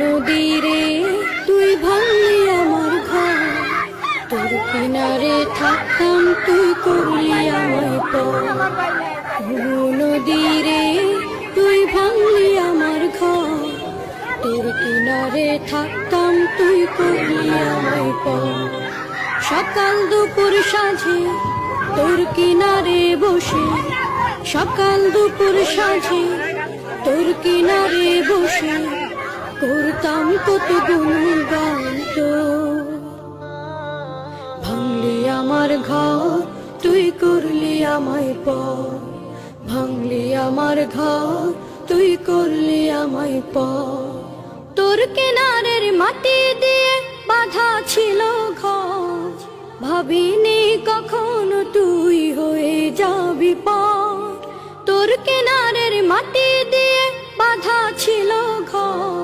নদীরে তুই ভাঙলি আমার ঘর, তোর কিনারে থাকতাম তুই করলি আমায় পর। নদীরে তুই ভাঙলি আমার ঘর, তোর কিনারে থাকতাম তুই করলি আমায় পর। সকাল দুপুর সাঁঝে তোর কিনারে বসে, সকাল দুপুর সাঁঝে তোর কিনারে বসে করতাম কত গুণগান তোর। ভাঙলি আমার ঘর তুই করলি আমায় পর, ভাঙলি আমার ঘর তুই করলি আমায় পর। তোর কিনারের মাটি দিয়ে বাঁধা ছিল ঘর, ভাবিনি কখনো তুই হয়ে যাবি পার। তোর কিনারের মাটি দিয়ে বাঁধা ছিল ঘর,